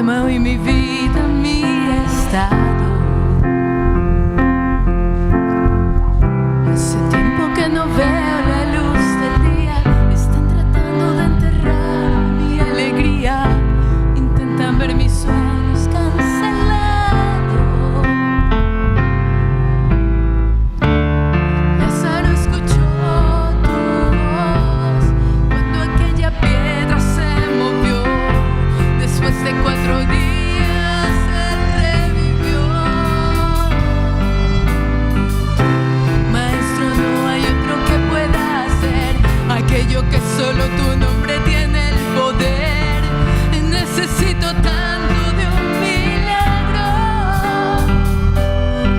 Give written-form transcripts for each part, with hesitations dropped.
transforma hoy mi vida, mi estado. Hace tiempo que no veo la luz del día. Están tratando de enterrar mi alegría. Intentan ver mis sueños cancelados. Lázaro escuchó tu voz cuando aquella piedra se movió. Después de 4 días él revivió. Maestro, no hay otro que pueda hacer aquello que solo tu nombre tiene el poder. Necesito tanto de un milagro.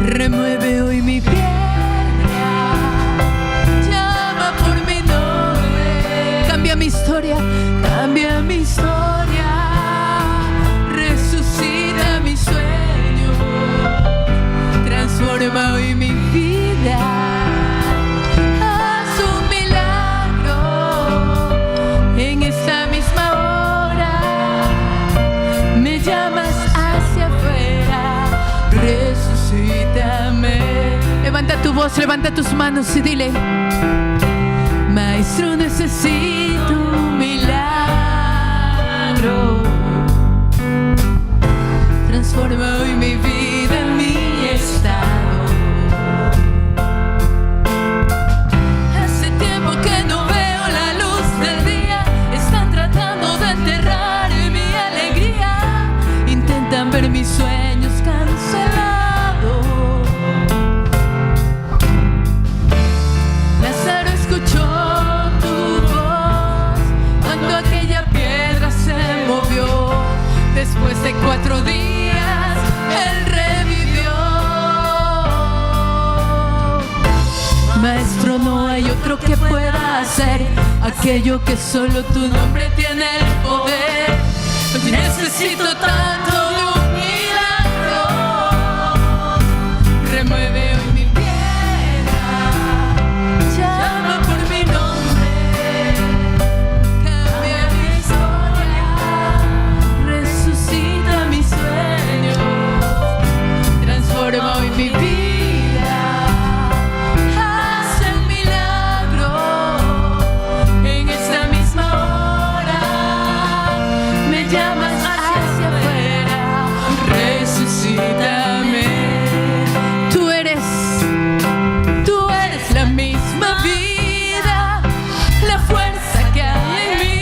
Remueve hoy mi piedra, llama por mi nombre. Cambia mi historia, cambia mi historia. Resucita mi sueño, transforma hoy mi vida. Haz un milagro en esta misma hora. Me llamas hacia afuera, resucítame. Levanta tu voz, levanta tus manos y dile: Maestro, necesito un milagro. Transforma hoy mi vida, mi estado. Hace tiempo que no veo la luz del día. Están tratando de enterrar mi alegría. Intentan ver mis sueños cancelados. Lázaro escuchó tu voz cuando aquella piedra se movió. Después de 4 días él revivió. Maestro, no hay otro que pueda hacer aquello que solo tu nombre tiene el poder. Necesito tanto de un milagro. Remueve hoy mi piedra, llama por mi nombre. Cambia mi historia, resucita mi sueño, transforma hoy mi vida. Haz un milagro en esta misma hora. Me llamas hacia afuera, resucítame. Tú eres la misma vida, la fuerza que hay en mí.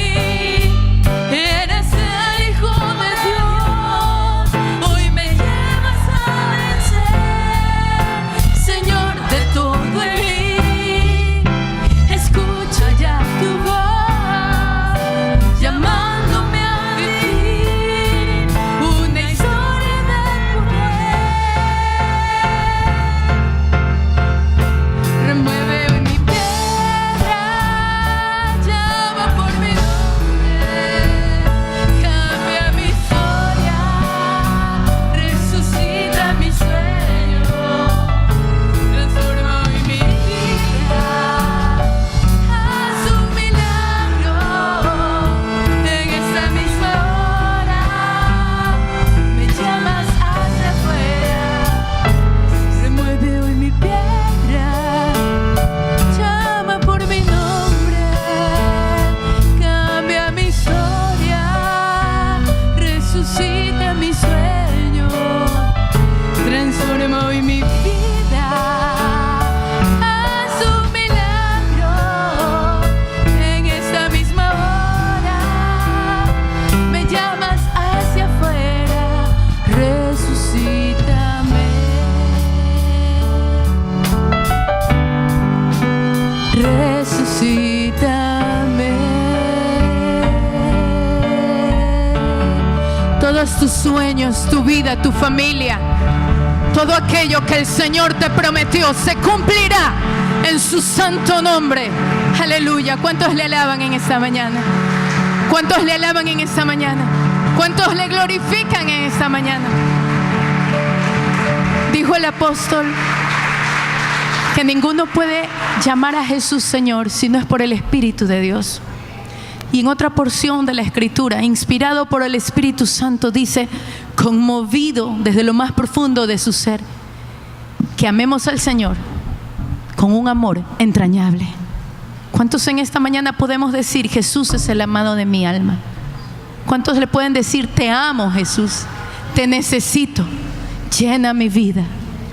Eres el Hijo de Dios, hoy me llevas a vencer. Señor de todo en mí, escucha ya tu voz, llamándome a vivir una historia de poder. Remueve hoy mi piedra, llama por mi nombre. Cambia mi historia, resucita mi sueño, transforma hoy mi vida. Haz un milagro en esta misma hora. Me llamas hacia afuera. Remueve hoy mi piedra, llama por mi nombre. Cambia mi historia, resucita mi sueño, transforma hoy mi vida. Haz un milagro en esta misma hora. Me llamas hacia afuera, resucítame. Resucítame. Todos tus sueños, tu vida, tu familia, todo aquello que el Señor te prometió se cumplirá en su santo nombre. Aleluya. ¿Cuántos le alaban en esta mañana? ¿Cuántos le alaban en esta mañana? ¿Cuántos le glorifican en esta mañana? Dijo el apóstol que ninguno puede llamar a Jesús Señor si no es por el Espíritu de Dios. Y en otra porción de la Escritura, inspirado por el Espíritu Santo, dice, conmovido desde lo más profundo de su ser, que amemos al Señor con un amor entrañable. ¿Cuántos en esta mañana podemos decir, Jesús es el amado de mi alma? ¿Cuántos le pueden decir, te amo, Jesús, te necesito, llena mi vida?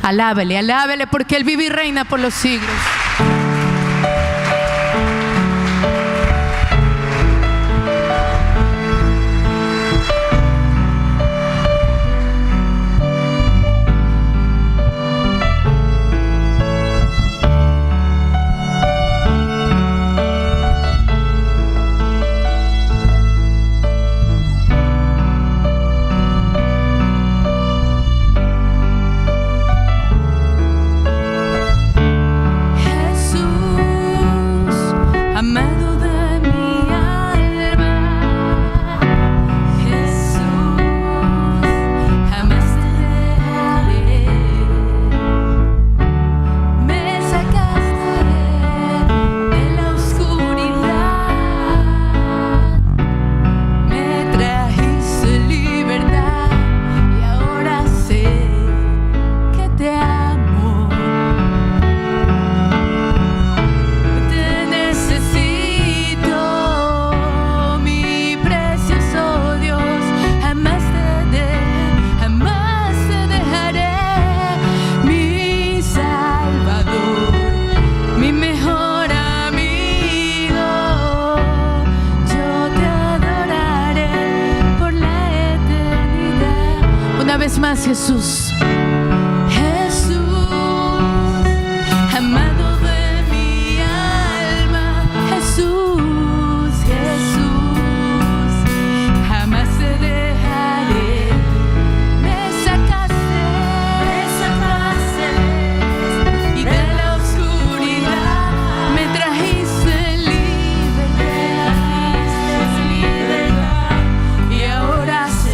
Alábele, alábele, porque Él vive y reina por los siglos. Más Jesús, Jesús, amado de mi alma, Jesús, Jesús, jamás te dejaré. Me sacaste y de la oscuridad me trajiste libertad, y ahora sé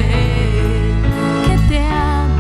te amo.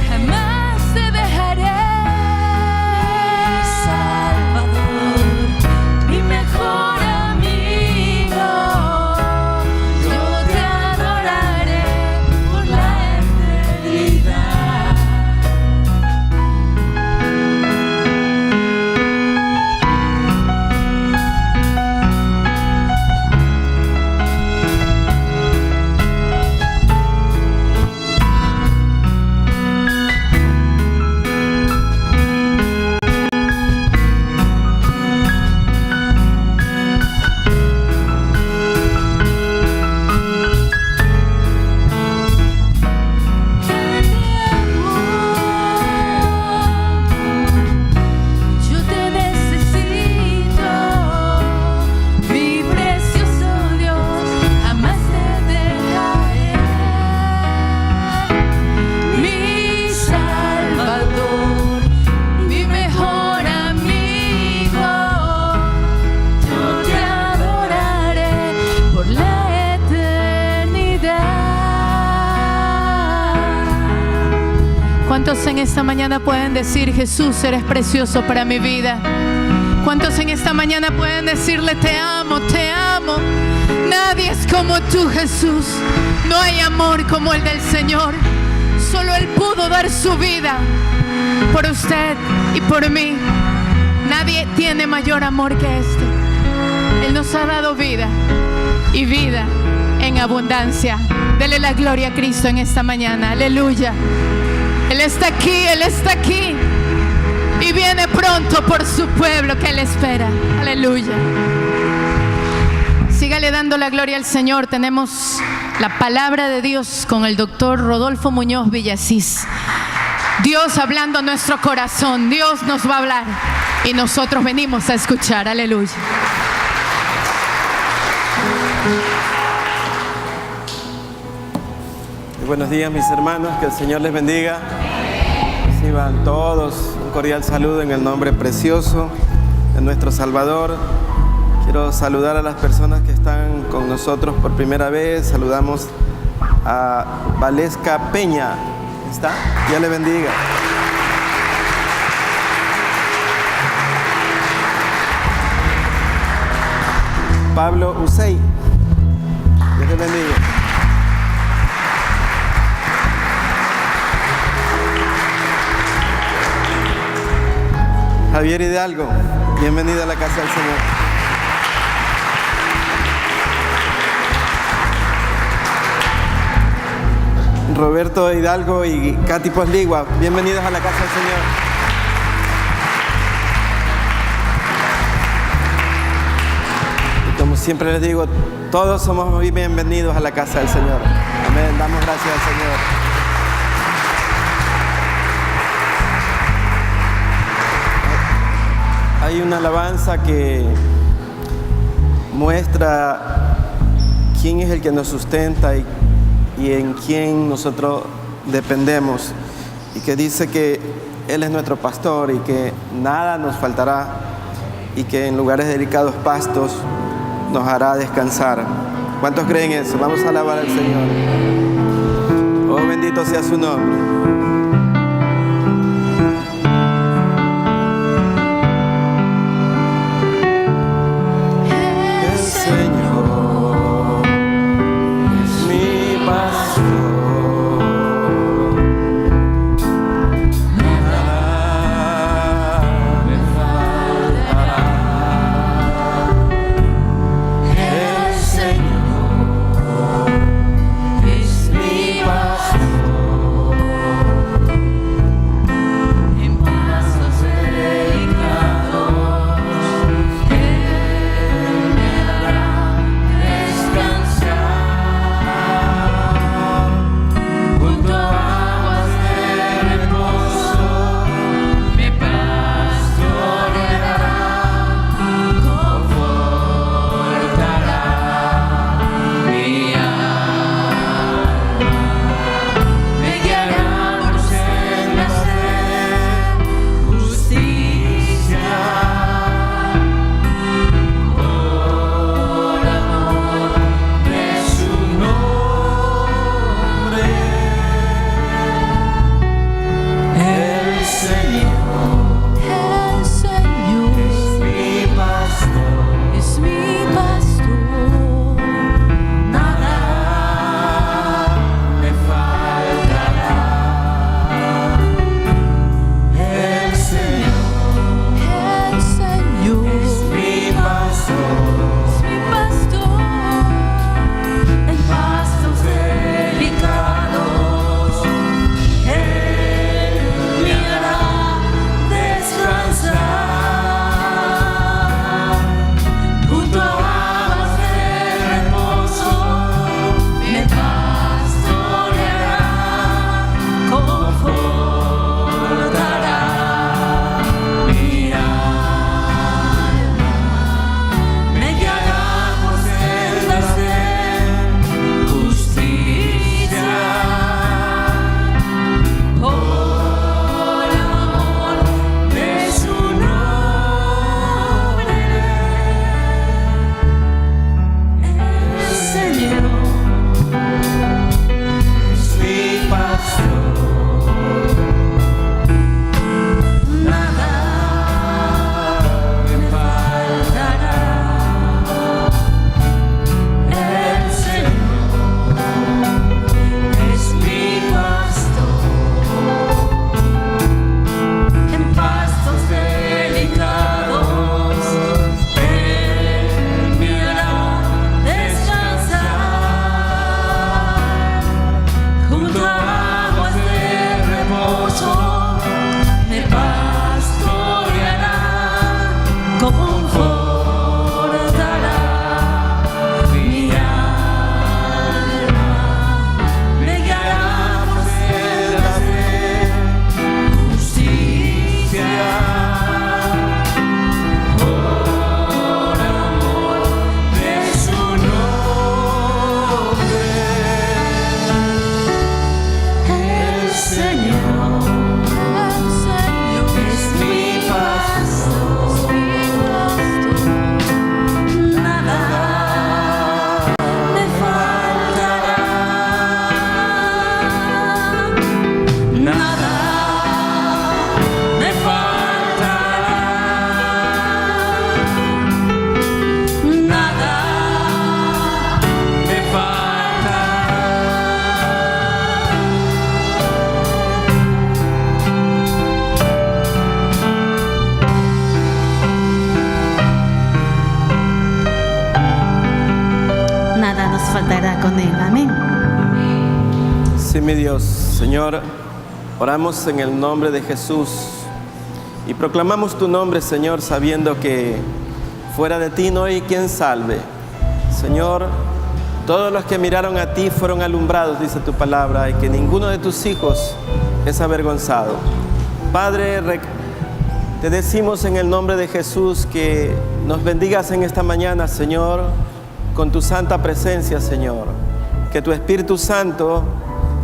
Jamás te ¿Cuántos en esta mañana pueden decir: Jesús, eres precioso para mi vida? ¿Cuántos en esta mañana pueden decirle: te amo, te amo? Nadie es como tú, Jesús. No hay amor como el del Señor. Solo Él pudo dar su vida por usted y por mí. Nadie tiene mayor amor que este. Él nos ha dado vida y vida en abundancia. Dele la gloria a Cristo en esta mañana. Aleluya. Él está aquí, Él está aquí. Y viene pronto por su pueblo que Él espera. Aleluya. Sígale dando la gloria al Señor. Tenemos la palabra de Dios con el doctor Rodolfo Muñoz Villasís. Dios hablando a nuestro corazón. Dios nos va a hablar y nosotros venimos a escuchar. Aleluya. Buenos días, mis hermanos, que el Señor les bendiga. Reciban todos un cordial saludo en el nombre precioso de nuestro Salvador. Quiero saludar a las personas que están con nosotros por primera vez. Saludamos a Valesca Peña. ¿Está? Dios le bendiga. Pablo Usey. Dios le bendiga. Javier Hidalgo, bienvenido a la casa del Señor. Roberto Hidalgo y Katy Posligua, bienvenidos a la casa del Señor. Y como siempre les digo, todos somos muy bienvenidos a la casa del Señor. Amén, damos gracias al Señor. Hay una alabanza que muestra quién es el que nos sustenta y en quién nosotros dependemos, y que dice que Él es nuestro pastor y que nada nos faltará, y que en lugares delicados pastos nos hará descansar. ¿Cuántos creen eso? Vamos a alabar al Señor. Oh, bendito sea su nombre. faltará con Él. Amén. Sí, mi Dios. Señor, oramos en el nombre de Jesús y proclamamos tu nombre, Señor, sabiendo que fuera de ti no hay quien salve. Señor, todos los que miraron a ti fueron alumbrados, dice tu palabra, y que ninguno de tus hijos es avergonzado. Padre, te decimos en el nombre de Jesús que nos bendigas en esta mañana, Señor, con tu santa presencia, Señor. Que tu Espíritu Santo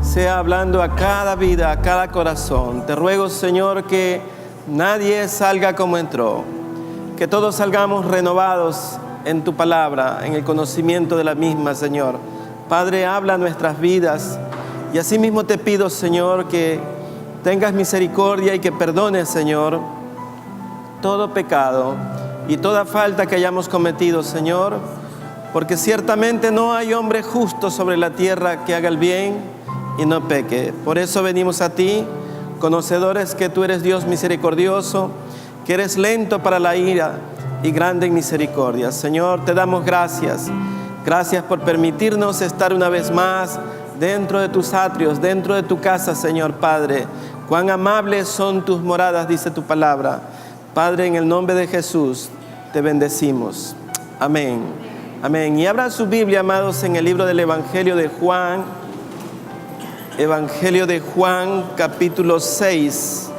sea hablando a cada vida, a cada corazón. Te ruego, Señor, que nadie salga como entró. Que todos salgamos renovados en tu palabra, en el conocimiento de la misma, Señor. Padre, habla nuestras vidas. Y asimismo te pido, Señor, que tengas misericordia y que perdones, Señor, todo pecado y toda falta que hayamos cometido, Señor, porque ciertamente no hay hombre justo sobre la tierra que haga el bien y no peque. Por eso venimos a ti, conocedores que tú eres Dios misericordioso, que eres lento para la ira y grande en misericordia. Señor, te damos gracias. Gracias por permitirnos estar una vez más dentro de tus atrios, dentro de tu casa, Señor Padre. Cuán amables son tus moradas, dice tu palabra. Padre, en el nombre de Jesús, te bendecimos. Amén. Amén. Y abran su Biblia, amados, en el libro del Evangelio de Juan. Evangelio de Juan, capítulo 6.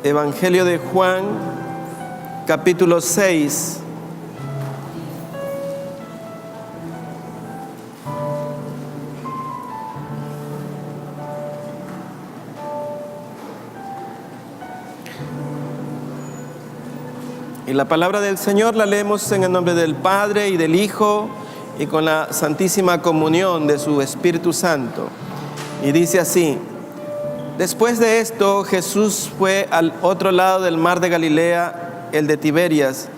Evangelio de Juan, capítulo 6. Y la palabra del Señor la leemos en el nombre del Padre y del Hijo y con la santísima comunión de su Espíritu Santo. Y dice así: después de esto, Jesús fue al otro lado del mar de Galilea, el de Tiberias,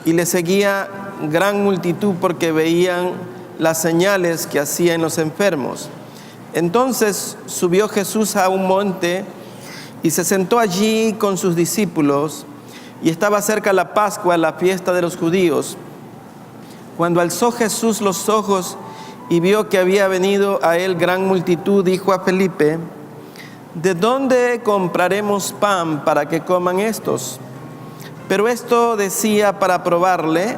y le seguía gran multitud porque veían las señales que hacía en los enfermos. Entonces subió Jesús a un monte y se sentó allí con sus discípulos. Y estaba cerca la Pascua, la fiesta de los judíos. Cuando alzó Jesús los ojos y vio que había venido a él gran multitud, dijo a Felipe: ¿de dónde compraremos pan para que coman estos? Pero esto decía para probarle,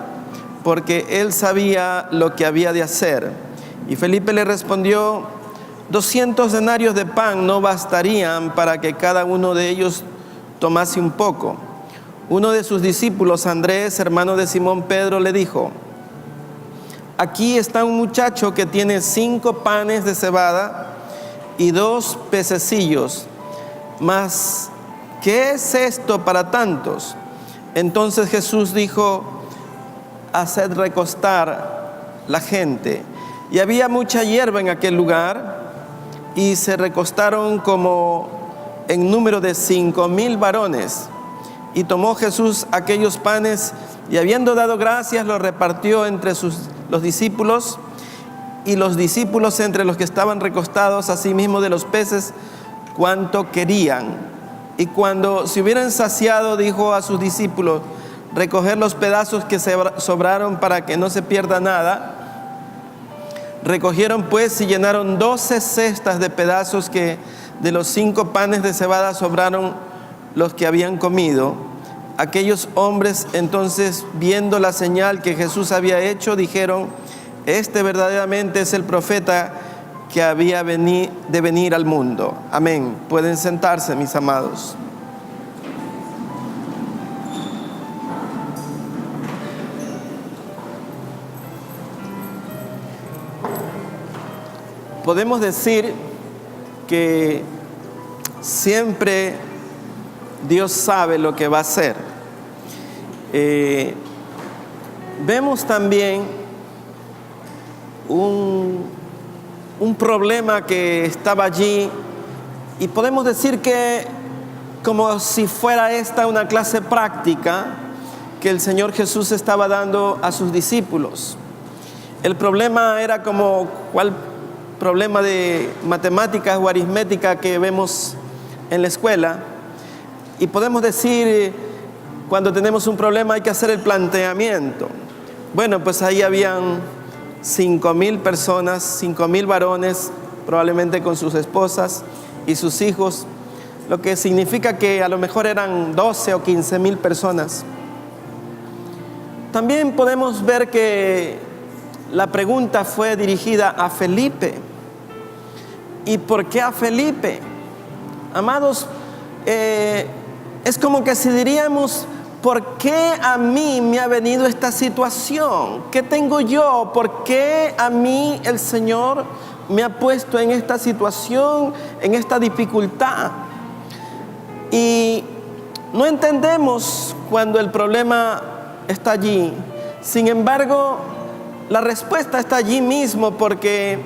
porque él sabía lo que había de hacer. Y Felipe le respondió: 200 denarios de pan no bastarían para que cada uno de ellos tomase un poco. Uno de sus discípulos, Andrés, hermano de Simón Pedro, le dijo: aquí está un muchacho que tiene 5 panes de cebada y 2 pececillos. Mas, ¿qué es esto para tantos? Entonces Jesús dijo: haced recostar la gente. Y había mucha hierba en aquel lugar, y se recostaron como en número de 5,000 varones. Y tomó Jesús aquellos panes y habiendo dado gracias los repartió entre los discípulos, y los discípulos entre los que estaban recostados, asimismo de los peces cuanto querían. Y cuando se hubieran saciado, dijo a sus discípulos: recoger los pedazos que sobraron para que no se pierda nada. Recogieron pues y llenaron 12 cestas de pedazos que de los 5 panes de cebada sobraron los que habían comido. Aquellos hombres entonces, viendo la señal que Jesús había hecho, dijeron: este verdaderamente es el profeta que había de venir al mundo. Amén. Pueden sentarse, mis amados. Podemos decir que siempre Dios sabe lo que va a hacer. Vemos también un problema que estaba allí, y podemos decir que como si fuera esta una clase práctica que el Señor Jesús estaba dando a sus discípulos. El problema era como cuál problema de matemáticas o aritmética que vemos en la escuela, y podemos decir, cuando tenemos un problema hay que hacer el planteamiento. Bueno, pues ahí habían 5,000 personas, 5,000 varones, probablemente con sus esposas y sus hijos, lo que significa que a lo mejor eran 12 o 15,000 personas. También podemos ver que la pregunta fue dirigida a Felipe. ¿Y por qué a Felipe? Amados, es como que si diríamos, ¿por qué a mí me ha venido esta situación? ¿Qué tengo yo? ¿Por qué a mí el Señor me ha puesto en esta situación, en esta dificultad? Y no entendemos cuando el problema está allí. Sin embargo, la respuesta está allí mismo, porque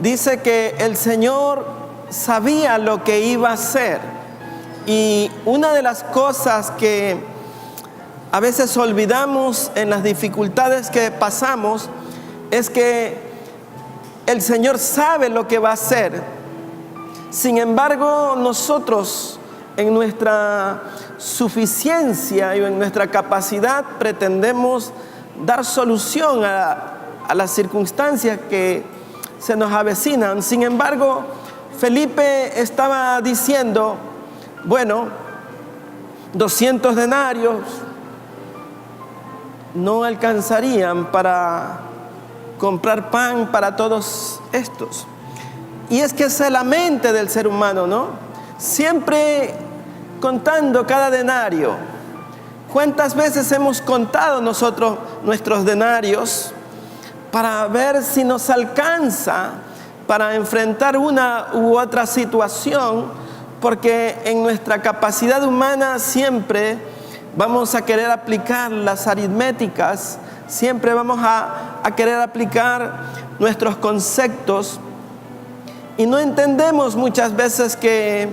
dice que el Señor sabía lo que iba a hacer. Y una de las cosas que a veces olvidamos en las dificultades que pasamos es que el Señor sabe lo que va a hacer. Sin embargo, nosotros en nuestra suficiencia y en nuestra capacidad pretendemos dar solución a las circunstancias que se nos avecinan. Sin embargo, Felipe estaba diciendo, bueno, 200 denarios no alcanzarían para comprar pan para todos estos. Y es que esa es la mente del ser humano, ¿no? Siempre contando cada denario. ¿Cuántas veces hemos contado nosotros nuestros denarios para ver si nos alcanza para enfrentar una u otra situación? Porque en nuestra capacidad humana siempre vamos a querer aplicar las aritméticas, siempre vamos a querer aplicar nuestros conceptos, y no entendemos muchas veces que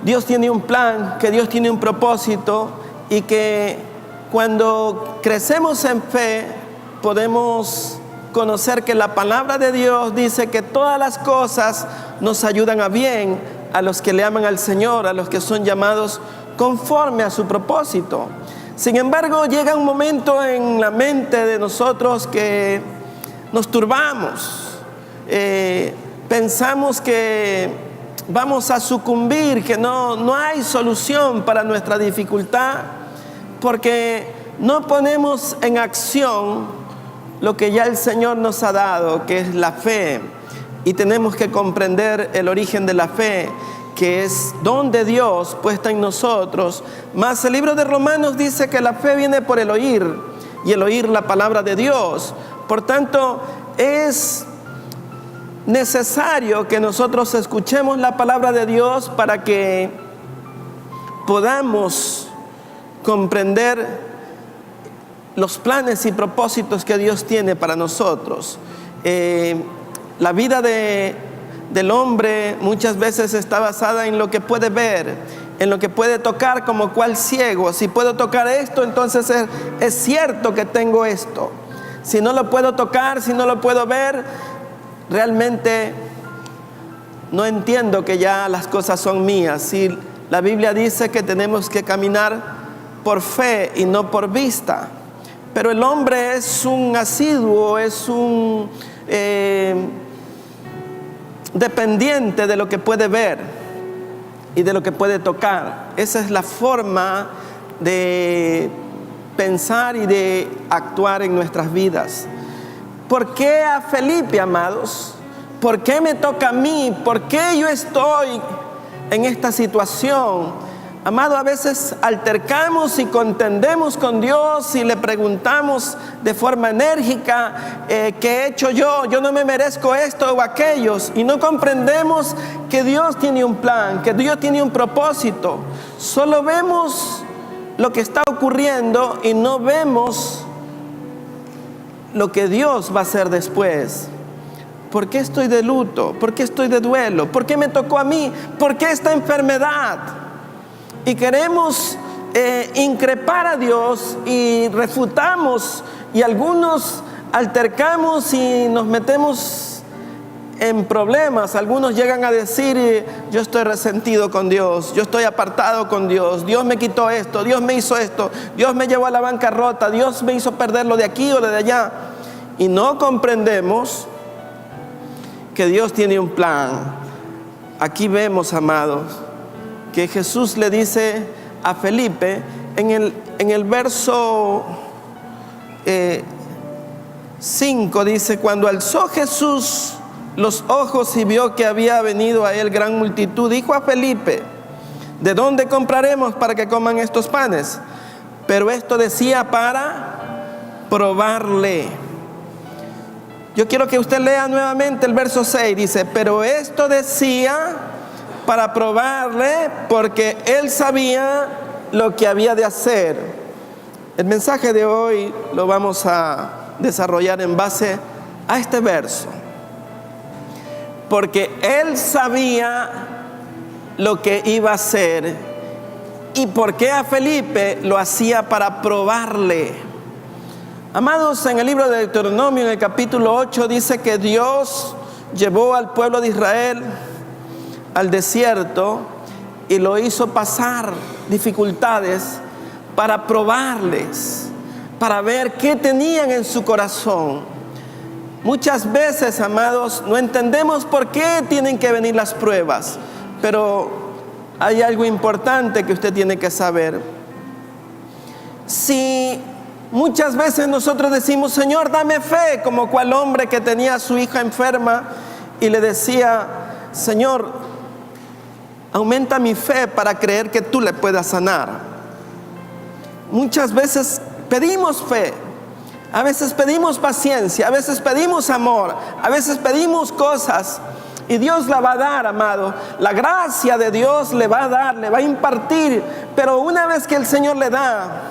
Dios tiene un plan, que Dios tiene un propósito, y que cuando crecemos en fe podemos conocer que la palabra de Dios dice que todas las cosas nos ayudan a bien a los que le aman al Señor, a los que son llamados conforme a su propósito. Sin embargo, llega un momento en la mente de nosotros que nos turbamos, pensamos que vamos a sucumbir, que no hay solución para nuestra dificultad, porque no ponemos en acción lo que ya el Señor nos ha dado, que es la fe. Y tenemos que comprender el origen de la fe, que es don de Dios puesta en nosotros. Mas el libro de Romanos dice que la fe viene por el oír, y el oír la palabra de Dios. Por tanto, es necesario que nosotros escuchemos la palabra de Dios para que podamos comprender los planes y propósitos que Dios tiene para nosotros. La vida del hombre muchas veces está basada en lo que puede ver, en lo que puede tocar, como cual ciego. Si puedo tocar esto, entonces es cierto que tengo esto. Si no lo puedo tocar, si no lo puedo ver, realmente no entiendo que ya las cosas son mías. Si la Biblia dice que tenemos que caminar por fe y no por vista, pero el hombre es un asiduo, es un dependiente de lo que puede ver y de lo que puede tocar. Esa es la forma de pensar y de actuar en nuestras vidas. ¿Por qué a Felipe, amados? ¿Por qué me toca a mí? ¿Por qué yo estoy en esta situación? Amado, a veces altercamos y contendemos con Dios y le preguntamos de forma enérgica, ¿qué he hecho yo? Yo no me merezco esto o aquello. Y no comprendemos que Dios tiene un plan, que Dios tiene un propósito. Solo vemos lo que está ocurriendo y no vemos lo que Dios va a hacer después. ¿Por qué estoy de luto? ¿Por qué estoy de duelo? ¿Por qué me tocó a mí? ¿Por qué esta enfermedad? Y queremos increpar a Dios y refutamos, y algunos altercamos y nos metemos en problemas. Algunos llegan a decir: yo estoy resentido con Dios, yo estoy apartado con Dios, Dios me quitó esto, Dios me hizo esto, Dios me llevó a la bancarrota, Dios me hizo perder lo de aquí o lo de allá. Y no comprendemos que Dios tiene un plan. Aquí vemos, amados, que Jesús le dice a Felipe en el verso 5, dice: cuando alzó Jesús los ojos y vio que había venido a él gran multitud, dijo a Felipe: ¿de dónde compraremos para que coman estos panes? Pero esto decía para probarle. Yo quiero que usted lea nuevamente el verso 6. Dice: pero esto decía para probarle, porque él sabía lo que había de hacer. El mensaje de hoy lo vamos a desarrollar en base a este verso. Porque él sabía lo que iba a hacer. ¿Y por qué a Felipe? Lo hacía para probarle. Amados, en el libro de Deuteronomio, en el capítulo 8, dice que Dios llevó al pueblo de Israel al desierto y lo hizo pasar dificultades para probarles, para ver qué tenían en su corazón. Muchas veces, amados, no entendemos por qué tienen que venir las pruebas, pero hay algo importante que usted tiene que saber. Si muchas veces nosotros decimos: Señor, dame fe, como cual hombre que tenía a su hija enferma y le decía: Señor, aumenta mi fe para creer que tú le puedas sanar. Muchas veces pedimos fe, a veces pedimos paciencia, a veces pedimos amor, a veces pedimos cosas, y Dios la va a dar, amado. La gracia de Dios le va a dar, le va a impartir, pero una vez que el Señor le da,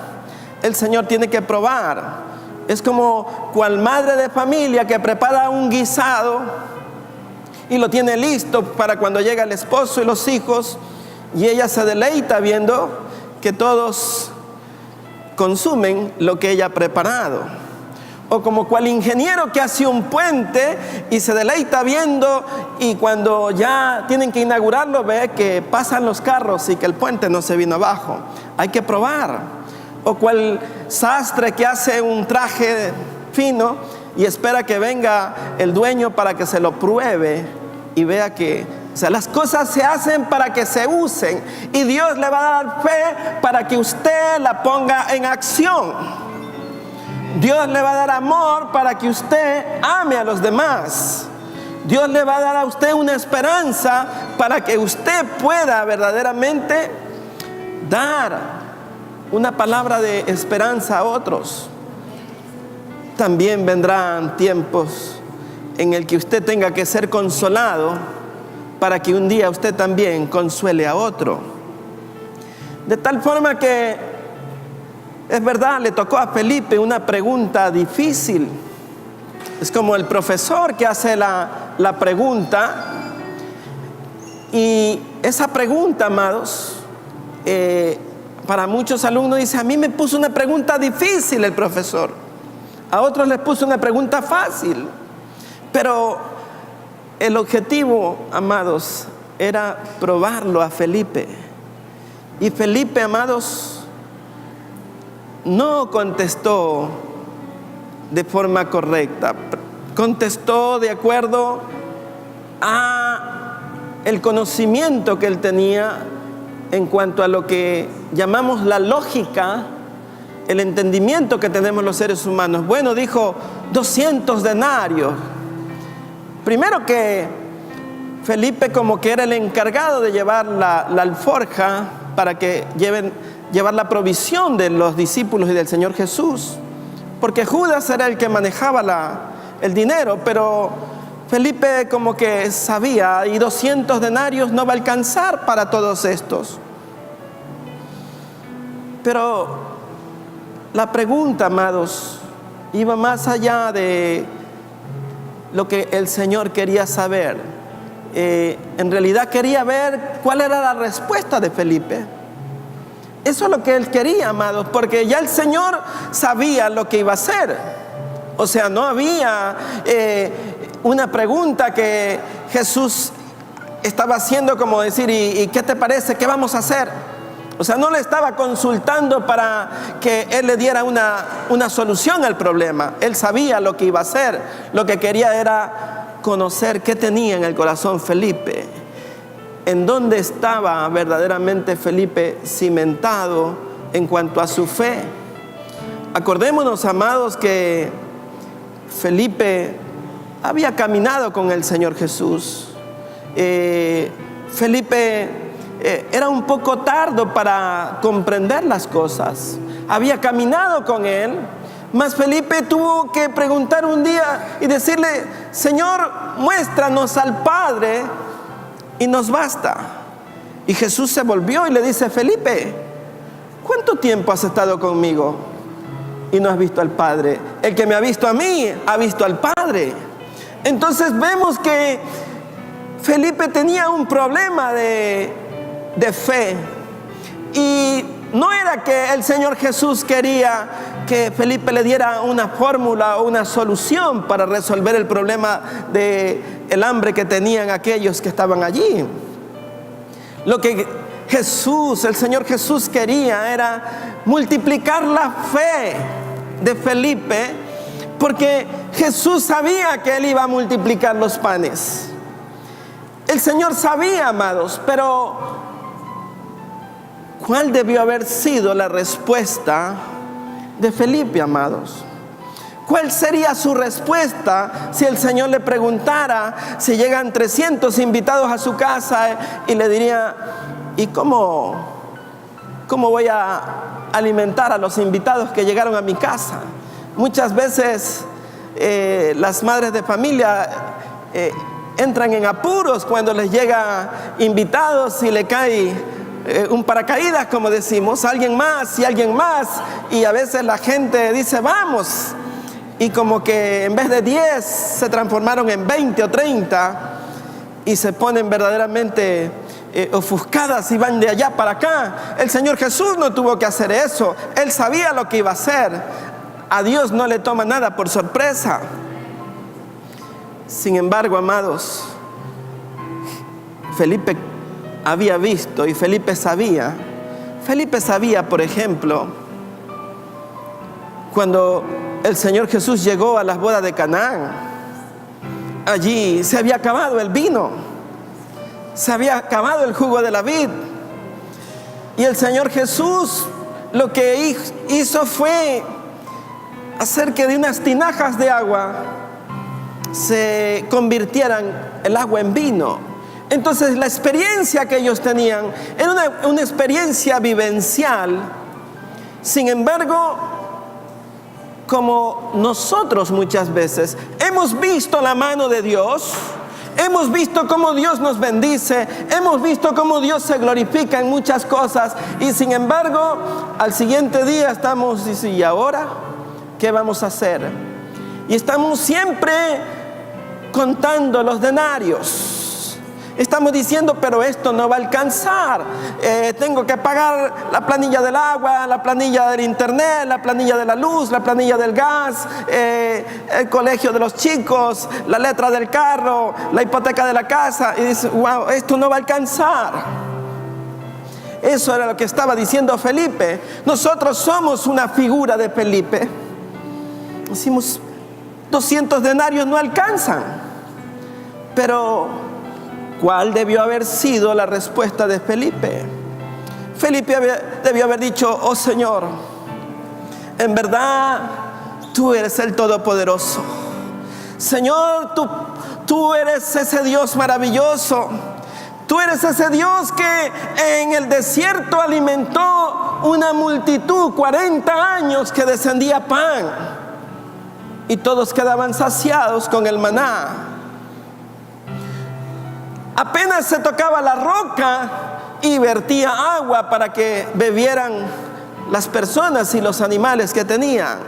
el Señor tiene que probar. Es como cual madre de familia que prepara un guisado y lo tiene listo para cuando llega el esposo y los hijos, y ella se deleita viendo que todos consumen lo que ella ha preparado. O como cual ingeniero que hace un puente y se deleita viendo, y cuando ya tienen que inaugurarlo ve que pasan los carros y que el puente no se vino abajo. Hay que probar. O cual sastre que hace un traje fino y espera que venga el dueño para que se lo pruebe y vea que, o sea, las cosas se hacen para que se usen, y Dios le va a dar fe para que usted la ponga en acción. Dios le va a dar amor para que usted ame a los demás. Dios le va a dar a usted una esperanza para que usted pueda verdaderamente dar una palabra de esperanza a otros. También vendrán tiempos en el que usted tenga que ser consolado para que un día usted también consuele a otro. De tal forma que, es verdad, le tocó a Felipe una pregunta difícil. Es como el profesor que hace la pregunta, y esa pregunta, amados, para muchos alumnos dice: a mí me puso una pregunta difícil el profesor, a otros les puso una pregunta fácil. Pero el objetivo, amados, era probarlo a Felipe. Y Felipe, amados, no contestó de forma correcta, contestó de acuerdo a el conocimiento que él tenía en cuanto a lo que llamamos la lógica, el entendimiento que tenemos los seres humanos. Bueno, dijo 200 denarios. Primero que Felipe como que era el encargado de llevar la alforja para que llevar la provisión de los discípulos y del Señor Jesús, porque Judas era el que manejaba el dinero, pero Felipe como que sabía, y 200 denarios no va a alcanzar para todos estos. Pero la pregunta, amados, iba más allá de lo que el Señor quería saber. En realidad quería ver cuál era la respuesta de Felipe. Eso es lo que él quería, amados, porque ya el Señor sabía lo que iba a hacer. O sea, no había una pregunta que Jesús estaba haciendo como decir, ¿y qué te parece? ¿Qué vamos a hacer? O sea, no le estaba consultando para que él le diera una solución al problema. Él sabía lo que iba a hacer. Lo que quería era conocer qué tenía en el corazón Felipe. En dónde estaba verdaderamente Felipe cimentado en cuanto a su fe. Acordémonos, amados, que Felipe había caminado con el Señor Jesús. Felipe era un poco tardo para comprender las cosas. Había caminado con él, mas Felipe tuvo que preguntar un día y decirle: Señor, muéstranos al Padre y nos basta. Y Jesús se volvió y le dice: Felipe, ¿cuánto tiempo has estado conmigo y no has visto al Padre? El que me ha visto a mí, ha visto al Padre. Entonces vemos que Felipe tenía un problema de fe. Y no era que el Señor Jesús quería que Felipe le diera una fórmula o una solución para resolver el problema del hambre que tenían aquellos que estaban allí. Lo que el Señor Jesús quería era multiplicar la fe de Felipe, porque Jesús sabía que él iba a multiplicar los panes. El Señor sabía, amados, pero ¿cuál debió haber sido la respuesta de Felipe, amados? ¿Cuál sería su respuesta si el Señor le preguntara, si llegan 300 invitados a su casa y le diría: ¿y cómo voy a alimentar a los invitados que llegaron a mi casa? Muchas veces las madres de familia entran en apuros cuando les llega invitados y le cae un paracaídas, como decimos, alguien más y alguien más, y a veces la gente dice: vamos, y como que en vez de 10 se transformaron en 20 o 30 y se ponen verdaderamente ofuscadas y van de allá para acá. El Señor Jesús no tuvo que hacer eso. Él sabía lo que iba a hacer. A Dios no le toma nada por sorpresa. Sin embargo, amados, Felipe había visto y Felipe sabía, por ejemplo, cuando el Señor Jesús llegó a las bodas de Canaán, allí se había acabado el vino, se había acabado el jugo de la vid, y el Señor Jesús lo que hizo fue hacer que de unas tinajas de agua se convirtieran el agua en vino. Entonces la experiencia que ellos tenían era una experiencia vivencial. Sin embargo, como nosotros muchas veces hemos visto la mano de Dios, hemos visto cómo Dios nos bendice, hemos visto cómo Dios se glorifica en muchas cosas, y sin embargo al siguiente día estamos diciendo: ¿y ahora qué vamos a hacer? Y estamos siempre contando los denarios. Estamos diciendo: pero esto no va a alcanzar. Tengo que pagar la planilla del agua, la planilla del internet, la planilla de la luz, la planilla del gas, el colegio de los chicos, la letra del carro, la hipoteca de la casa. Y dice: wow, esto no va a alcanzar. Eso era lo que estaba diciendo Felipe. Nosotros somos una figura de Felipe. Decimos: 200 denarios no alcanzan. Pero ¿cuál debió haber sido la respuesta de Felipe? Felipe debió haber dicho: oh Señor, en verdad tú eres el Todopoderoso. Señor, tú eres ese Dios maravilloso. Tú eres ese Dios que en el desierto alimentó una multitud, 40 años que descendía pan, y todos quedaban saciados con el maná. Apenas se tocaba la roca y vertía agua para que bebieran las personas y los animales que tenían.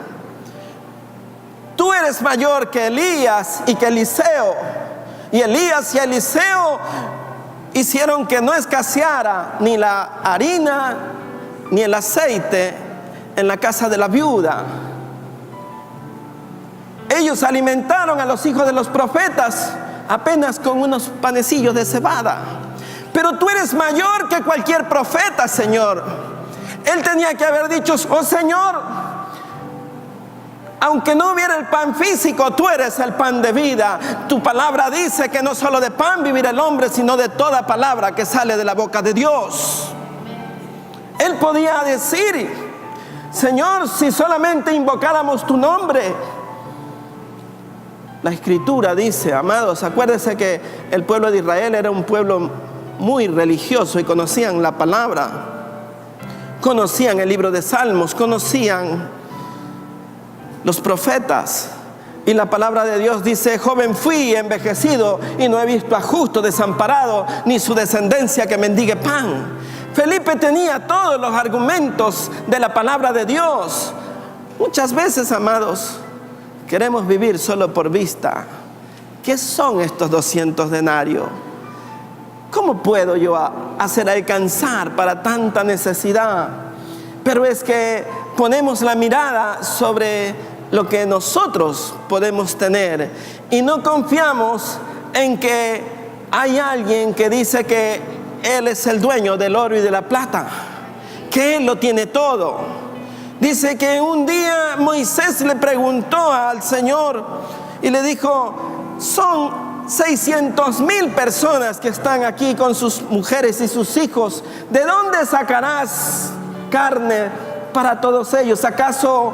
tú eres mayor que Elías y que Eliseo. Y Elías y Eliseo hicieron que no escaseara ni la harina ni el aceite en la casa de la viuda. Ellos alimentaron a los hijos de los profetas apenas con unos panecillos de cebada. Pero tú eres mayor que cualquier profeta, Señor. Él tenía que haber dicho: oh Señor, aunque no hubiera el pan físico, tú eres el pan de vida. Tu palabra dice que no solo de pan vivirá el hombre, sino de toda palabra que sale de la boca de Dios. Él podía decir: Señor, si solamente invocáramos tu nombre. La Escritura dice, amados, acuérdense que el pueblo de Israel era un pueblo muy religioso y conocían la palabra, conocían el libro de Salmos, conocían los profetas. Y la palabra de Dios dice: joven fui envejecido y no he visto a justo desamparado, ni su descendencia que mendigue pan. Felipe tenía todos los argumentos de la palabra de Dios. Muchas veces, amados, queremos vivir solo por vista. ¿Qué son estos 200 denarios? ¿Cómo puedo yo hacer alcanzar para tanta necesidad? Pero es que ponemos la mirada sobre lo que nosotros podemos tener y no confiamos en que hay alguien que dice que Él es el dueño del oro y de la plata, que Él lo tiene todo. Dice que un día Moisés le preguntó al Señor y le dijo: son 600,000 personas que están aquí con sus mujeres y sus hijos. ¿De dónde sacarás carne para todos ellos? ¿Acaso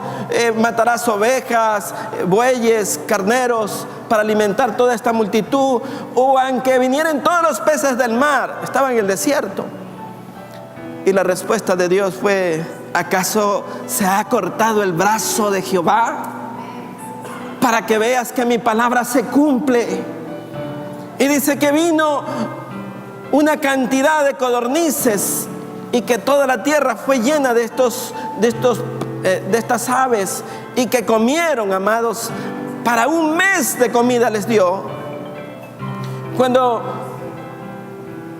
matarás ovejas, bueyes, carneros para alimentar toda esta multitud? O aunque vinieran todos los peces del mar. Estaba en el desierto. Y la respuesta de Dios fue: ¿acaso se ha cortado el brazo de Jehová? Para que veas que mi palabra se cumple. Y dice que vino una cantidad de codornices y que toda la tierra fue llena de estas aves, y que comieron, amados, para un mes de comida les dio. Cuando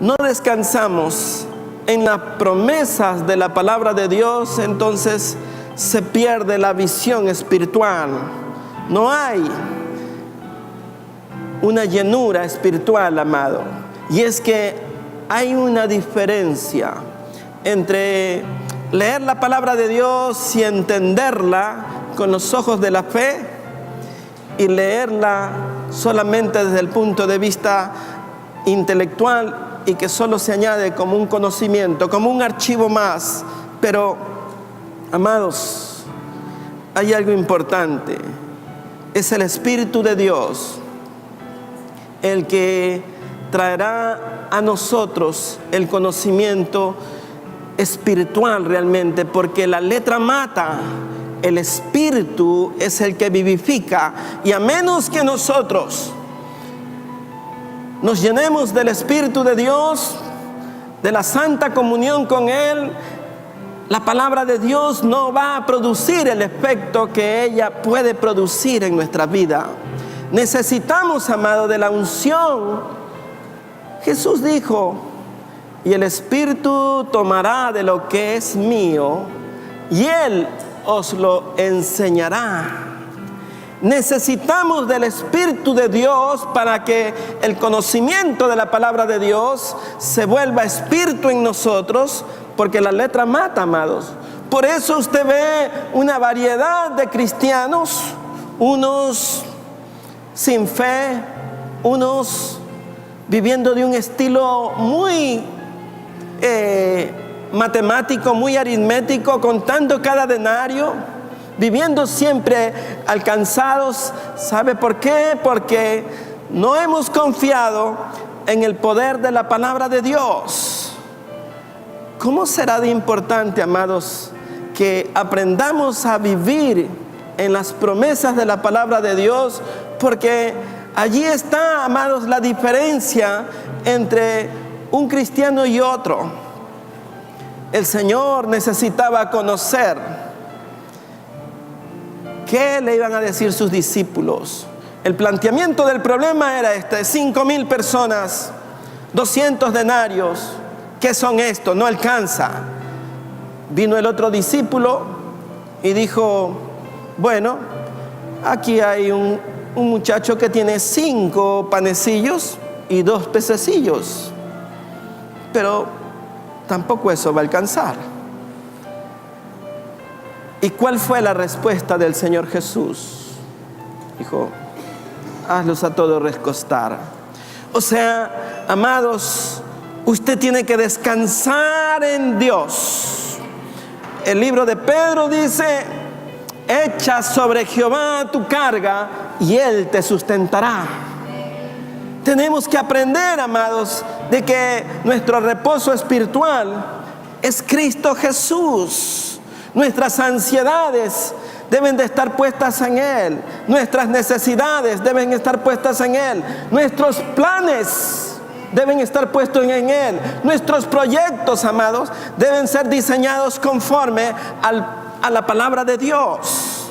no descansamos en las promesas de la palabra de Dios, entonces se pierde la visión espiritual. No hay una llenura espiritual, amado. Y es que hay una diferencia entre leer la palabra de Dios y entenderla con los ojos de la fe y leerla solamente desde el punto de vista intelectual, y que solo se añade como un conocimiento, como un archivo más. Pero, amados, hay algo importante. Es el Espíritu de Dios el que traerá a nosotros el conocimiento espiritual realmente, porque la letra mata, el Espíritu es el que vivifica. Y a menos que nosotros nos llenemos del Espíritu de Dios, de la santa comunión con Él, la palabra de Dios no va a producir el efecto que ella puede producir en nuestra vida. Necesitamos, amado, de la unción. Jesús dijo: y el Espíritu tomará de lo que es mío y Él os lo enseñará. Necesitamos del Espíritu de Dios para que el conocimiento de la palabra de Dios se vuelva espíritu en nosotros, porque la letra mata, amados. Por eso usted ve una variedad de cristianos, unos sin fe, unos viviendo de un estilo muy matemático, muy aritmético, contando cada denario, viviendo siempre alcanzados. ¿Sabe por qué? Porque no hemos confiado en el poder de la palabra de Dios. ¿Cómo será de importante, amados, que aprendamos a vivir en las promesas de la palabra de Dios? Porque allí está, amados, la diferencia entre un cristiano y otro. El Señor necesitaba conocer ¿qué le iban a decir sus discípulos? El planteamiento del problema era este: 5,000 personas, 200 denarios. ¿Qué son estos? No alcanza. Vino el otro discípulo y dijo: bueno, aquí hay un muchacho que tiene 5 panecillos y 2 pececillos, pero tampoco eso va a alcanzar. ¿Y cuál fue la respuesta del Señor Jesús? Dijo: hazlos a todos recostar. O sea, amados, usted tiene que descansar en Dios. El libro de Pedro dice: echa sobre Jehová tu carga y Él te sustentará. Tenemos que aprender, amados, de que nuestro reposo espiritual es Cristo Jesús. Nuestras ansiedades deben de estar puestas en Él. Nuestras necesidades deben estar puestas en Él. Nuestros planes deben estar puestos en Él. Nuestros proyectos, amados, deben ser diseñados conforme a la palabra de Dios.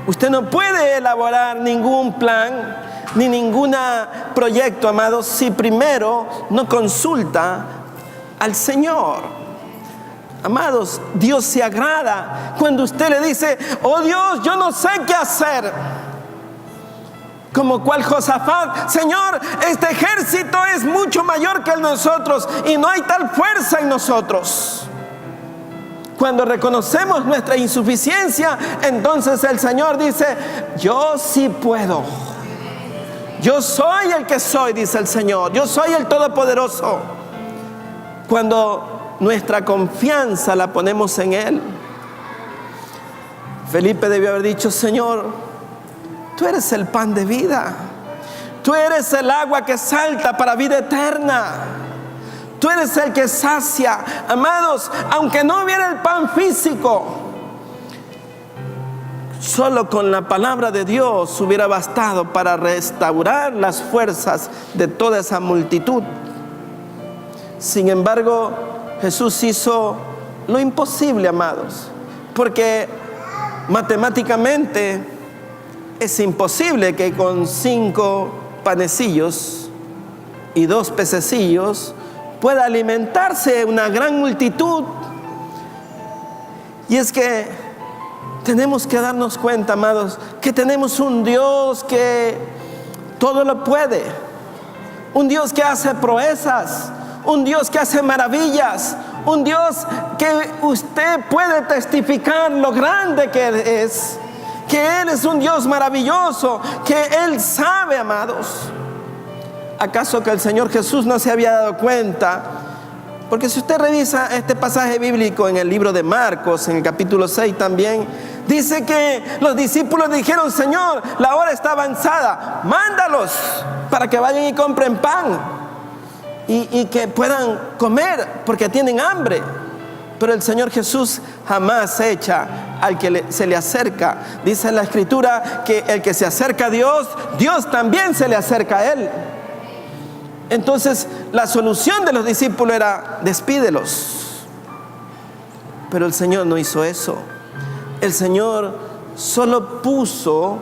Usted no puede elaborar ningún plan ni ningún proyecto, amados, si primero no consulta al Señor. Amados, Dios se agrada cuando usted le dice: oh Dios, yo no sé qué hacer. Como cual Josafat: Señor, este ejército es mucho mayor que nosotros y no hay tal fuerza en nosotros. Cuando reconocemos nuestra insuficiencia, entonces el Señor dice: yo sí puedo. Yo soy el que soy, dice el Señor. Yo soy el Todopoderoso. Cuando nuestra confianza la ponemos en Él. Felipe debió haber dicho: Señor, tú eres el pan de vida. Tú eres el agua que salta para vida eterna. Tú eres el que sacia. Amados, aunque no hubiera el pan físico, solo con la palabra de Dios hubiera bastado para restaurar las fuerzas de toda esa multitud. Sin embargo, Jesús hizo lo imposible, amados, porque matemáticamente es imposible que con 5 panecillos y 2 pececillos pueda alimentarse una gran multitud. Y es que tenemos que darnos cuenta, amados, que tenemos un Dios que todo lo puede, un Dios que hace proezas, un Dios que hace maravillas, un Dios que usted puede testificar lo grande que Él es, que Él es un Dios maravilloso, que Él sabe, amados. ¿Acaso que el Señor Jesús no se había dado cuenta? Porque si usted revisa este pasaje bíblico en el libro de Marcos, en el capítulo 6 también, dice que los discípulos dijeron: Señor, la hora está avanzada, mándalos para que vayan y compren pan y que puedan comer porque tienen hambre. Pero el Señor Jesús jamás echa al que se le acerca. Dice la Escritura que el que se acerca a Dios, Dios también se le acerca a Él. Entonces la solución de los discípulos era: despídelos. Pero el Señor no hizo eso. El Señor solo puso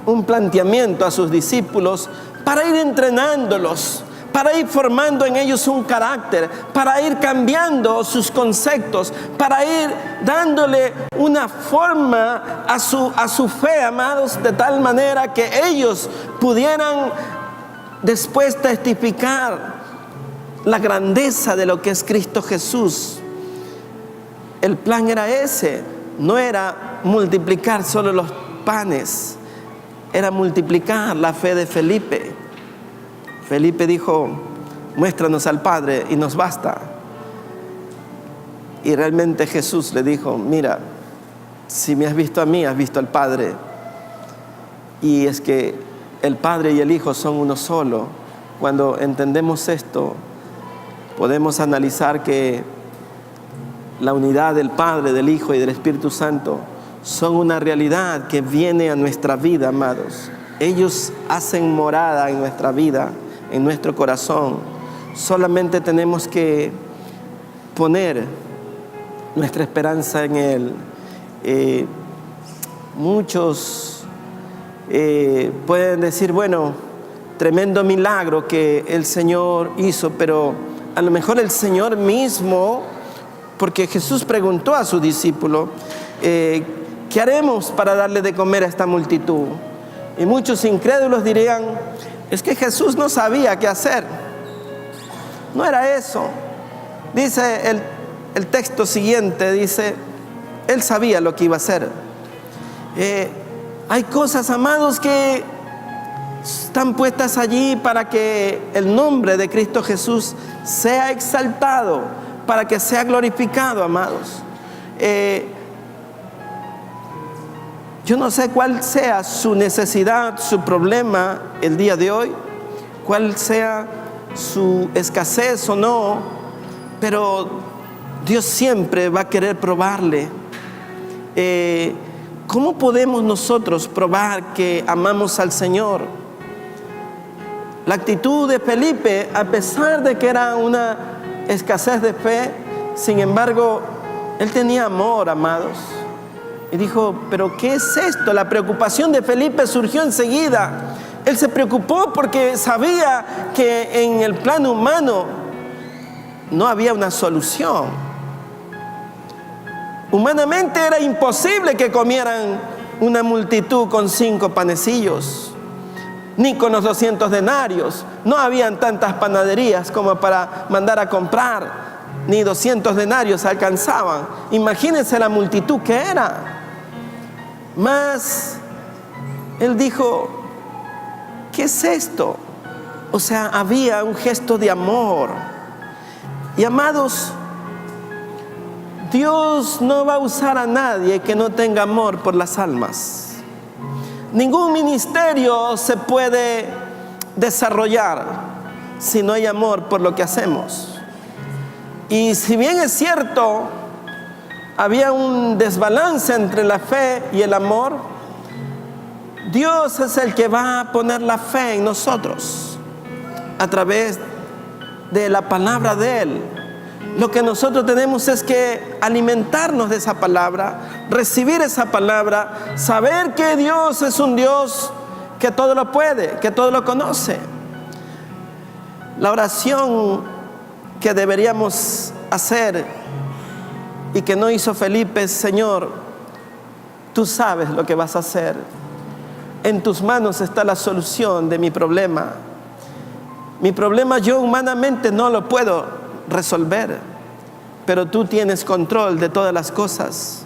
un planteamiento a sus discípulos para ir entrenándolos, para ir formando en ellos un carácter, para ir cambiando sus conceptos, para ir dándole una forma a su fe, amados, de tal manera que ellos pudieran después testificar la grandeza de lo que es Cristo Jesús. El plan era ese, no era multiplicar solo los panes, era multiplicar la fe de Felipe. Felipe dijo: muéstranos al Padre y nos basta. Y realmente Jesús le dijo: mira, si me has visto a mí, has visto al Padre. Y es que el Padre y el Hijo son uno solo. Cuando entendemos esto, podemos analizar que la unidad del Padre, del Hijo y del Espíritu Santo son una realidad que viene a nuestra vida, amados. Ellos hacen morada en nuestra vida, en nuestro corazón. Solamente tenemos que poner nuestra esperanza en Él. Muchos pueden decir, bueno, tremendo milagro que el Señor hizo, pero a lo mejor el Señor mismo, porque Jesús preguntó a su discípulo, ¿qué haremos para darle de comer a esta multitud? Y muchos incrédulos dirían, es que Jesús no sabía qué hacer. No era eso. Dice el texto siguiente, dice, Él sabía lo que iba a hacer. Hay cosas, amados, que están puestas allí para que el nombre de Cristo Jesús sea exaltado, para que sea glorificado, amados. Yo no sé cuál sea su necesidad, su problema el día de hoy, cuál sea su escasez o no, pero Dios siempre va a querer probarle. ¿Cómo podemos nosotros probar que amamos al Señor? La actitud de Felipe, a pesar de que era una escasez de fe, sin embargo, él tenía amor, amados. Y dijo, ¿pero qué es esto? La preocupación de Felipe surgió enseguida. Él se preocupó porque sabía que en el plano humano no había una solución. Humanamente era imposible que comieran una multitud con 5 panecillos, ni con los 200 denarios. No habían tantas panaderías como para mandar a comprar, ni 200 denarios alcanzaban. Imagínense la multitud que era. Mas él dijo, ¿qué es esto? O sea, había un gesto de amor. Y amados, Dios no va a usar a nadie que no tenga amor por las almas. Ningún ministerio se puede desarrollar si no hay amor por lo que hacemos. Y si bien es cierto, había un desbalance entre la fe y el amor, Dios es el que va a poner la fe en nosotros a través de la palabra de Él. Lo que nosotros tenemos es que alimentarnos de esa palabra, recibir esa palabra, saber que Dios es un Dios que todo lo puede, que todo lo conoce. La oración que deberíamos hacer y que no hizo Felipe es, Señor, tú sabes lo que vas a hacer. En tus manos está la solución de mi problema. Mi problema yo humanamente no lo puedo resolver, pero tú tienes control de todas las cosas.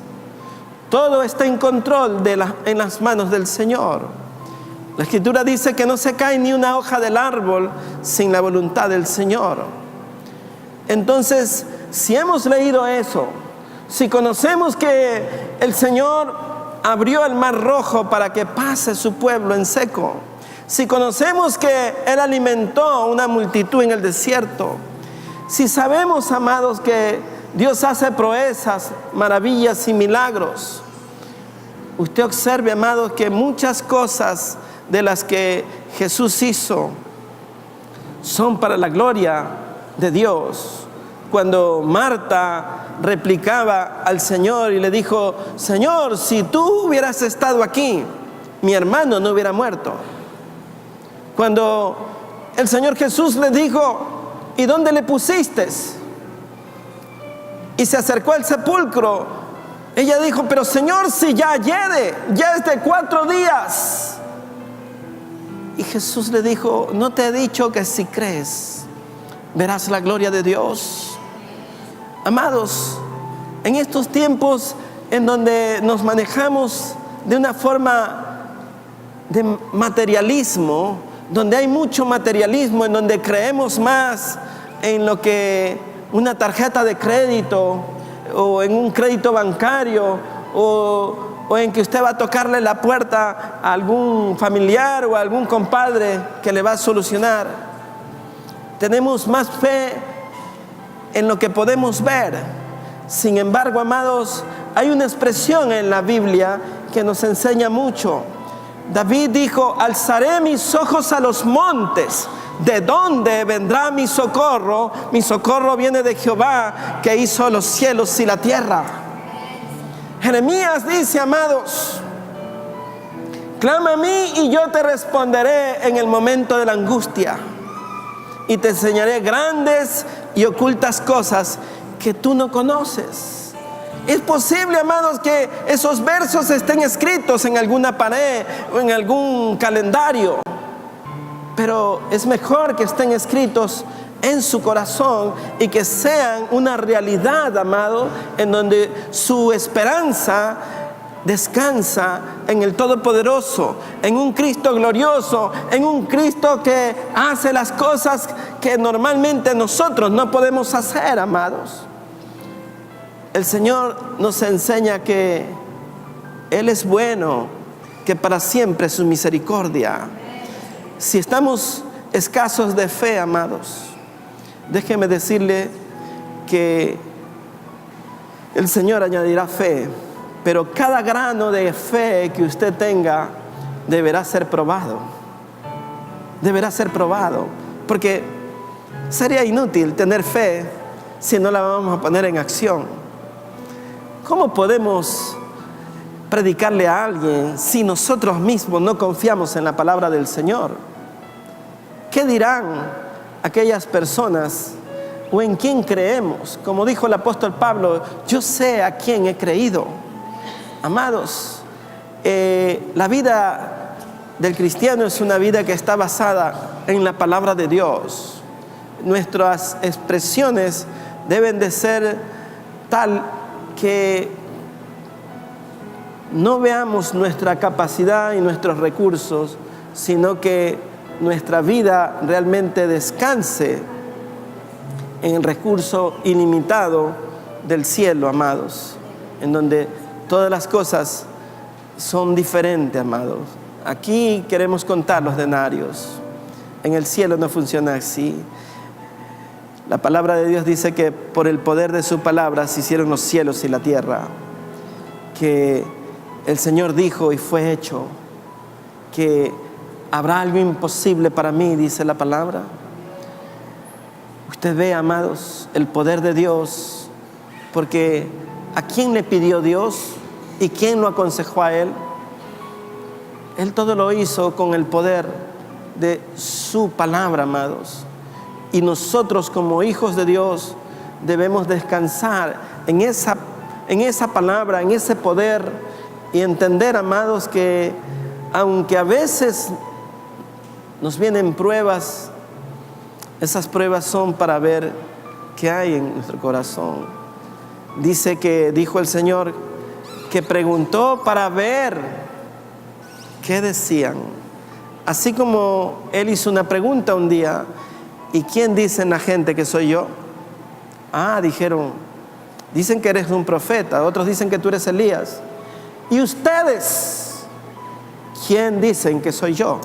Todo está en control en las manos del Señor. La Escritura dice que no se cae ni una hoja del árbol sin la voluntad del Señor. Entonces, si hemos leído eso, si conocemos que el Señor abrió el mar rojo para que pase su pueblo en seco, si conocemos que Él alimentó a una multitud en el desierto, si sabemos, amados, que Dios hace proezas, maravillas y milagros, usted observe, amados, que muchas cosas de las que Jesús hizo son para la gloria de Dios. Cuando Marta replicaba al Señor y le dijo, Señor, si tú hubieras estado aquí, mi hermano no hubiera muerto. Cuando el Señor Jesús le dijo, ¿y dónde le pusiste? Y se acercó al sepulcro. Ella dijo, pero Señor, si ya hiede, ya es de 4 días. Y Jesús le dijo, ¿no te he dicho que si crees, verás la gloria de Dios? Amados, en estos tiempos en donde nos manejamos de una forma de materialismo, donde hay mucho materialismo, en donde creemos más en lo que una tarjeta de crédito o en un crédito bancario o en que usted va a tocarle la puerta a algún familiar o a algún compadre que le va a solucionar. Tenemos más fe en lo que podemos ver. Sin embargo, amados, hay una expresión en la Biblia que nos enseña mucho. David dijo, alzaré mis ojos a los montes. ¿De dónde vendrá mi socorro? Mi socorro viene de Jehová, que hizo los cielos y la tierra. Jeremías dice, amados, Clama a mí y yo te responderé en el momento de la angustia. Y te enseñaré grandes y ocultas cosas que tú no conoces. Es posible, amados, que esos versos estén escritos en alguna pared o en algún calendario. Pero es mejor que estén escritos en su corazón y que sean una realidad, amado, en donde su esperanza descansa en el Todopoderoso, en un Cristo glorioso, en un Cristo que hace las cosas que normalmente nosotros no podemos hacer, amados. El Señor nos enseña que Él es bueno, que para siempre es su misericordia. Si estamos escasos de fe, amados, déjeme decirle que el Señor añadirá fe. Pero cada grano de fe que usted tenga deberá ser probado. Deberá ser probado. Porque sería inútil tener fe si no la vamos a poner en acción. ¿Cómo podemos predicarle a alguien si nosotros mismos no confiamos en la palabra del Señor? ¿Qué dirán aquellas personas o en quién creemos? Como dijo el apóstol Pablo, yo sé a quién he creído. Amados, la vida del cristiano es una vida que está basada en la palabra de Dios. Nuestras expresiones deben de ser tal que no veamos nuestra capacidad y nuestros recursos, sino que nuestra vida realmente descanse en el recurso ilimitado del cielo, amados, en donde todas las cosas son diferentes, amados. Aquí queremos contar los denarios. En el cielo no funciona así. La palabra de Dios dice que por el poder de su palabra se hicieron los cielos y la tierra. Que el Señor dijo y fue hecho. Que habrá algo imposible para mí, dice la palabra. Usted ve, amados, el poder de Dios. Porque ¿a quién le pidió Dios? ¿Y quién lo aconsejó a Él? Él todo lo hizo con el poder de su palabra, amados. Y nosotros como hijos de Dios debemos descansar en esa palabra, en ese poder y entender, amados, que aunque a veces nos vienen pruebas, esas pruebas son para ver qué hay en nuestro corazón. Dijo el Señor que preguntó para ver qué decían. Así como Él hizo una pregunta un día, ¿y quién dicen la gente que soy yo? Dicen que eres un profeta, otros dicen que tú eres Elías. ¿Y ustedes? ¿Quién dicen que soy yo?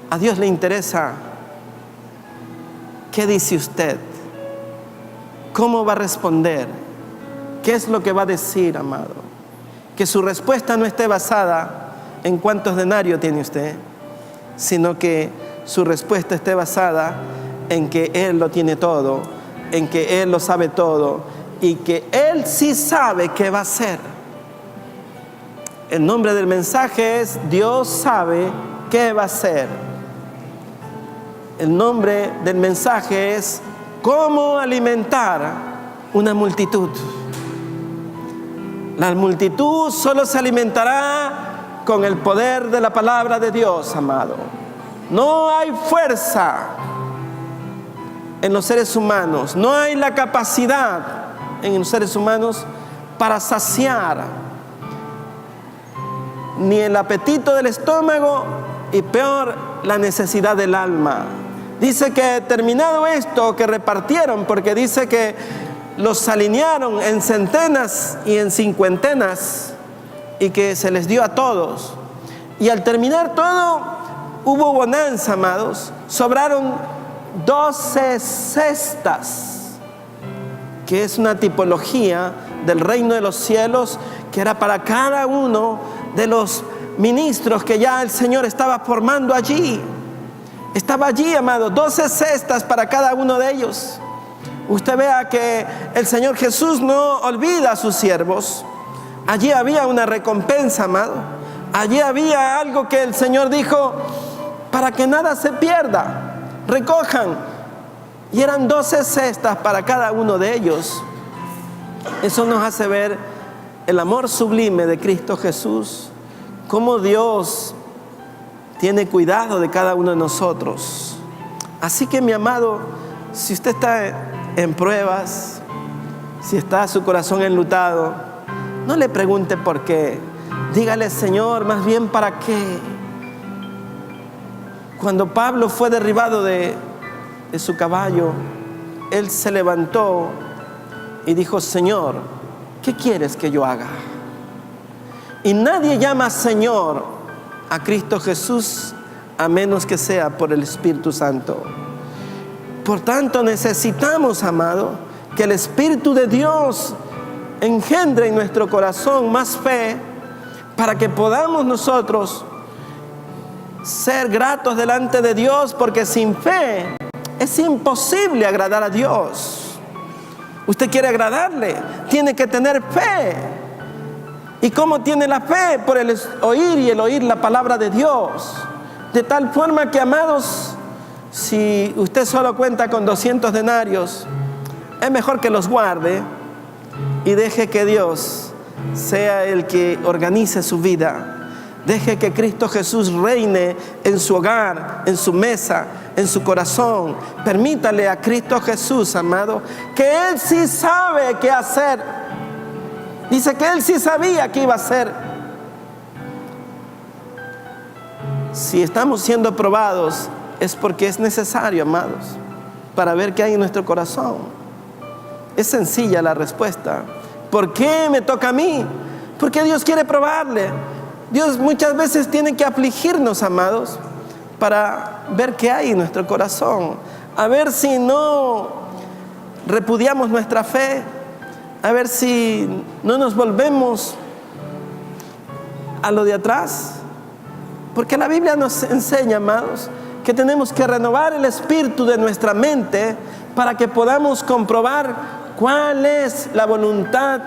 A Dios le interesa qué dice usted, cómo va a responder. ¿Qué es lo que va a decir, amado? Que su respuesta no esté basada en cuántos denarios tiene usted, sino que su respuesta esté basada en que Él lo tiene todo, en que Él lo sabe todo y que Él sí sabe qué va a hacer. El nombre del mensaje es Dios sabe qué va a hacer. El nombre del mensaje es cómo alimentar una multitud. La multitud solo se alimentará con el poder de la palabra de Dios, amado. No hay fuerza en los seres humanos, no hay la capacidad en los seres humanos para saciar ni el apetito del estómago y peor la necesidad del alma. Dice que terminado esto que repartieron, porque dice que los alinearon en centenas y en cincuentenas y que se les dio a todos. Y al terminar todo, hubo bonanza, amados. Sobraron 12 cestas, que es una tipología del reino de los cielos, que era para cada uno de los ministros que ya el Señor estaba formando allí. Estaba allí, amados, 12 cestas para cada uno de ellos. Usted vea que el Señor Jesús no olvida a sus siervos. Allí había una recompensa, amado. Allí había algo que el Señor dijo: para que nada se pierda, recojan. Y eran 12 cestas para cada uno de ellos. Eso nos hace ver el amor sublime de Cristo Jesús, cómo Dios tiene cuidado de cada uno de nosotros. Así que, mi amado, si usted está en pruebas, si está su corazón enlutado, no le pregunte por qué. Dígale: Señor, más bien para qué. Cuando Pablo fue derribado de su caballo, él se levantó y dijo: Señor, ¿qué quieres que yo haga? Y nadie llama Señor a Cristo Jesús a menos que sea por el Espíritu Santo. Por tanto, necesitamos, amado, que el Espíritu de Dios engendre en nuestro corazón más fe, para que podamos nosotros ser gratos delante de Dios, porque sin fe es imposible agradar a Dios. Usted quiere agradarle, tiene que tener fe. ¿Y cómo tiene la fe? Por el oír, y el oír la palabra de Dios. De tal forma que, amados, si usted solo cuenta con 200 denarios, es mejor que los guarde y deje que Dios sea el que organice su vida. Deje que Cristo Jesús reine en su hogar, en su mesa, en su corazón. Permítale a Cristo Jesús, amado, que Él sí sabe qué hacer. Dice que Él sí sabía qué iba a hacer. Si estamos siendo probados, es porque es necesario, amados, para ver qué hay en nuestro corazón. Es sencilla la respuesta. ¿Por qué me toca a mí? Porque Dios quiere probarle. Dios muchas veces tiene que afligirnos, amados, para ver qué hay en nuestro corazón. A ver si no repudiamos nuestra fe. A ver si no nos volvemos a lo de atrás. Porque la Biblia nos enseña, amados, que tenemos que renovar el espíritu de nuestra mente para que podamos comprobar cuál es la voluntad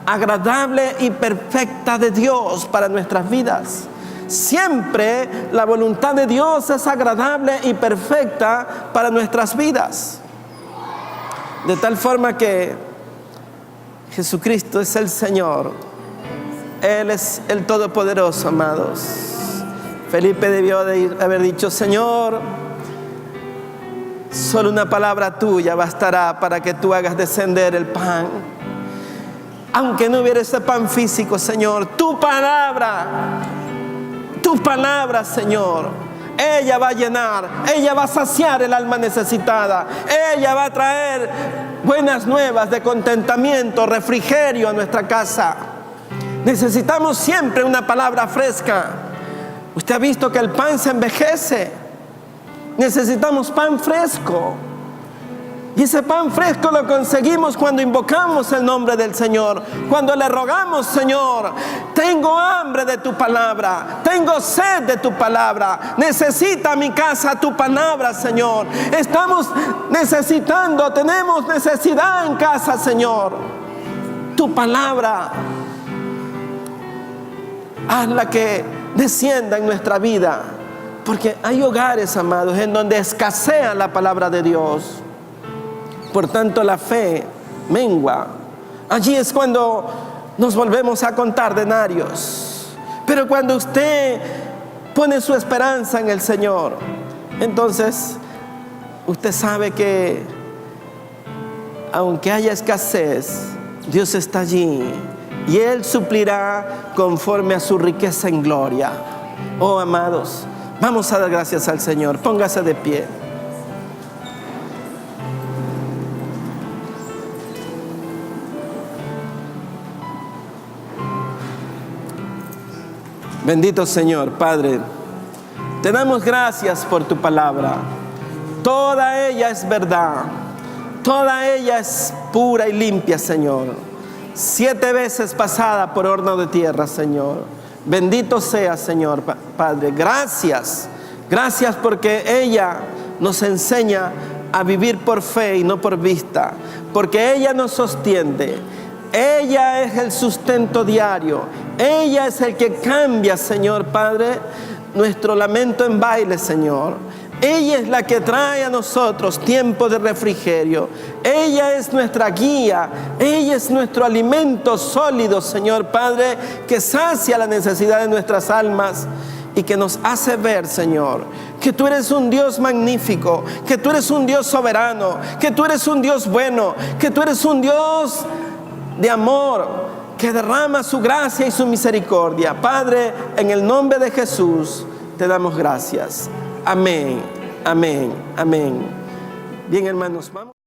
agradable y perfecta de Dios para nuestras vidas. Siempre la voluntad de Dios es agradable y perfecta para nuestras vidas. De tal forma que Jesucristo es el Señor. Él es el Todopoderoso, amados. Felipe debió de haber dicho: Señor, solo una palabra tuya bastará para que tú hagas descender el pan. Aunque no hubiera ese pan físico, Señor, tu palabra, Señor, ella va a llenar, ella va a saciar el alma necesitada, ella va a traer buenas nuevas de contentamiento, refrigerio a nuestra casa. Necesitamos siempre una palabra fresca. Usted ha visto que el pan se envejece. Necesitamos pan fresco. Y ese pan fresco lo conseguimos cuando invocamos el nombre del Señor. Cuando le rogamos: Señor, tengo hambre de tu palabra, tengo sed de tu palabra, necesita mi casa tu palabra, Señor. Estamos necesitando, tenemos necesidad en casa, Señor. Tu palabra, hazla que descienda en nuestra vida. Porque hay hogares, amados, en donde escasea la palabra de Dios. Por tanto, la fe mengua. Allí es cuando nos volvemos a contar denarios. Pero cuando usted pone su esperanza en el Señor, entonces usted sabe que aunque haya escasez, Dios está allí y Él suplirá conforme a su riqueza en gloria. Oh, amados, vamos a dar gracias al Señor. Póngase de pie. Bendito Señor, Padre, te damos gracias por tu palabra. Toda ella es verdad, toda ella es pura y limpia, Señor. 7 veces pasada por horno de tierra, Señor. Bendito sea, Señor, Padre. Gracias, gracias porque ella nos enseña a vivir por fe y no por vista, porque ella nos sostiene. Ella es el sustento diario. Ella es el que cambia, Señor Padre, nuestro lamento en baile, Señor. Ella es la que trae a nosotros tiempo de refrigerio. Ella es nuestra guía. Ella es nuestro alimento sólido, Señor Padre, que sacia la necesidad de nuestras almas y que nos hace ver, Señor, que tú eres un Dios magnífico, que tú eres un Dios soberano, que tú eres un Dios bueno, que tú eres un Dios de amor, que derrama su gracia y su misericordia. Padre, en el nombre de Jesús, te damos gracias. Amén, amén, amén. Bien, hermanos, vamos.